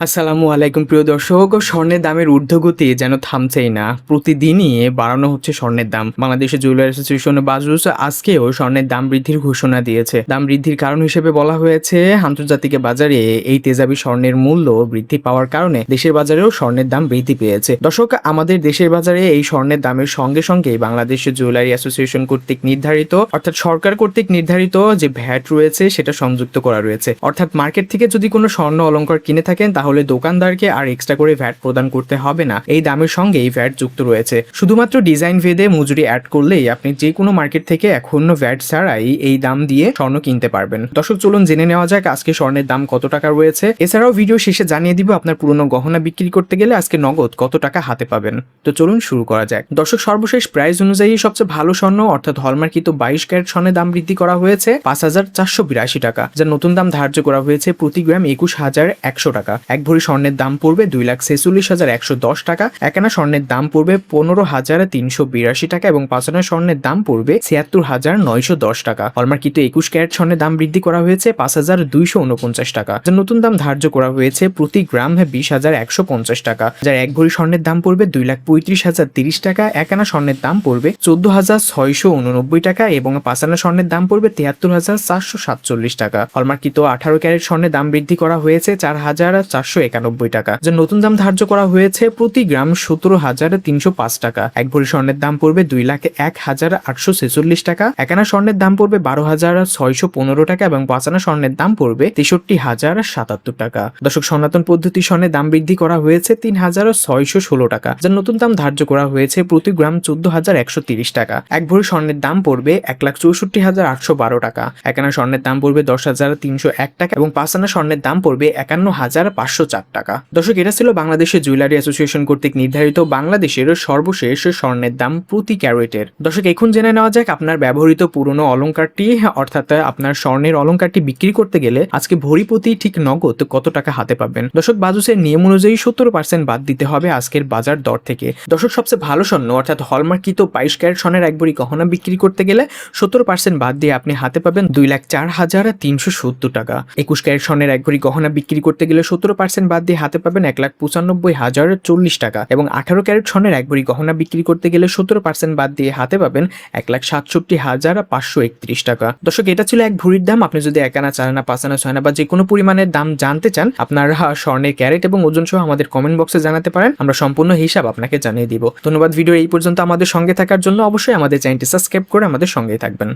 আসসালামু আলাইকুম প্রিয় দর্শক। স্বর্ণের দামের ঊর্ধ্বগতি যেন থামছেই না, প্রতিদিনই বাড়ানো হচ্ছে স্বর্ণের দাম। বাংলাদেশের জুয়েলারি অ্যাসোসিয়েশন বাজুস আজকেও স্বর্ণের দাম বৃদ্ধির ঘোষণা দিয়েছে। দাম বৃদ্ধির কারণ হিসেবে বলা হয়েছে আন্তর্জাতিক বাজারে এই তেজাবি স্বর্ণের মূল্য বৃদ্ধি পাওয়ার কারণে দেশের বাজারেও স্বর্ণের দাম বৃদ্ধি পেয়েছে। দর্শক, আমাদের দেশের বাজারে এই স্বর্ণের দামের সঙ্গে সঙ্গে বাংলাদেশের জুয়েলারি অ্যাসোসিয়েশন কর্তৃক নির্ধারিত, অর্থাৎ সরকার কর্তৃক নির্ধারিত যে ভ্যাট রয়েছে সেটা সংযুক্ত করা রয়েছে। অর্থাৎ মার্কেট থেকে যদি কোনো স্বর্ণ অলংকার কিনে থাকেন তাহলে দোকানদারকে আর এক্সট্রা করে ভ্যাট প্রদান করতে হবে না। এই দামের সঙ্গে এই ভ্যাট যুক্ত রয়েছে। শুধুমাত্র ডিজাইন ভেদে মজুরি অ্যাড করলেই আপনি যে কোনো মার্কেট থেকে এখন ভ্যাট ছাড়াই এই দাম দিয়ে স্বর্ণ কিনতে পারবেন। দর্শক, চলুন জেনে নেওয়া যাক আজকে স্বর্ণের দাম কত টাকা রয়েছে। এছাড়াও ভিডিও শেষে জানিয়ে দিব আপনার পুরনো গহনা বিক্রি করতে গেলে আজকে নগদ কত টাকা হাতে পাবেন। তো চলুন শুরু করা যাক। দর্শক, সর্বশেষ প্রাইস অনুযায়ী সবচেয়ে ভালো স্বর্ণ অর্থাৎ হলমার্কিত 22 ক্যারেট স্বর্ণের দাম বৃদ্ধি করা হয়েছে 5,482 টাকা, যার নতুন দাম ধার্য করা হয়েছে প্রতি গ্রাম 21,100 টাকা। এক ভরি স্বর্ণের দাম পড়বে 2,46,110 টাকা। এক আনা স্বর্ণের দাম পড়বে 15,382 টাকা এবং 5 আনা স্বর্ণের দাম পড়বে 76,910 টাকা। হলমার্কিত 21 ক্যারেট স্বর্ণের দাম বৃদ্ধি করা হয়েছে 5,249 টাকা, যার নতুন দাম ধার্য করা হয়েছে প্রতি গ্রাম 20,150 টাকা। যার এক ভরি স্বর্ণের দাম পড়বে 2,35,030 টাকা। এক আনা স্বর্ণের দাম পড়বে 14,689 টাকা এবং 5 আনা স্বর্ণের দাম পড়বে 73,447 টাকা। হলমার্কিত 18 ক্যারেট স্বর্ণের দাম বৃদ্ধি করা হয়েছে 4,491 টাকা, যার নতুন দাম ধার্য করা হয়েছে প্রতি গ্রাম 17,305 টাকা। এক ভরি স্বর্ণের দাম পড়বে 2,01,846 টাকা। এক আনা স্বর্ণের দাম পড়বে 12,615 টাকা এবং 5 আনা স্বর্ণের দাম পড়বে 63,077 টাকা। দর্শক, সনাতন পদ্ধতি স্বর্ণের দাম বৃদ্ধি করা হয়েছে 3,616 টাকা, যার নতুন দাম ধার্য করা হয়েছে প্রতি গ্রাম 14,130 টাকা। এক ভরি স্বর্ণের দাম পড়বে 1,64,812 টাকা। এক আনা স্বর্ণের দাম পড়বে 10,301 টাকা এবং 5 আনা স্বর্ণের দাম পড়বে 51,504 টাকা। দর্শক, এটা ছিল বাংলাদেশের জুয়েলারি অ্যাসোসিয়েশন কর্তৃক নির্ধারিত বাংলাদেশের সর্বশেষ স্বর্ণের দাম প্রতি ক্যারেটের। দর্শক, এখন জেনে নেওয়া যাক আপনার ব্যবহৃত পুরনো অলংকারটি, অর্থাৎ আপনার স্বর্ণের অলংকারটি বিক্রি করতে গেলে আজকে ভরি প্রতি ঠিক নগদ কত টাকা হাতে পাবেন। দর্শক, বাজুসের নিয়ম অনুযায়ী 70% বাদ দিতে হবে আজকের বাজার দর থেকে। দর্শক, সবচেয়ে ভালো স্বর্ণ অর্থাৎ হলমার্কিত 22 ক্যারেট স্বর্ণের এক ভরি গহনা বিক্রি করতে গেলে 70% বাদ দিয়ে আপনি হাতে পাবেন 2,04,370 টাকা। 21 ক্যারেট স্বর্ণের এক ভরি গহনা বিক্রি করতে গেলে 70% বাদ দিয়ে হাতে পাবেন 1,95,040 টাকা এবং 18 ক্যারেট স্বর্ণের এক ভরি গহনা বিক্রি করতে গেলে 70% বাদ দিয়ে হাতে পাবেন 1,67,531 টাকা। দর্শক, এটা ছিল এক ভরির দাম। আপনি যদি 1 আনা, 4 আনা, 5 আনা, 6 আনা বা যে কোনো পরিমাণের দাম জানতে চান, আপনারা স্বর্ণের ক্যারেট এবং ওজন সহ আমাদের কমেন্ট বক্সে জানাতে পারেন। আমরা সম্পূর্ণ হিসাব আপনাকে জানিয়ে দিব। ধন্যবাদ ভিডিও এই পর্যন্ত আমাদের সঙ্গে থাকার জন্য। অবশ্যই আমাদের চ্যানেলটি সাবস্ক্রাইব করে আমাদের সঙ্গেই থাকবেন।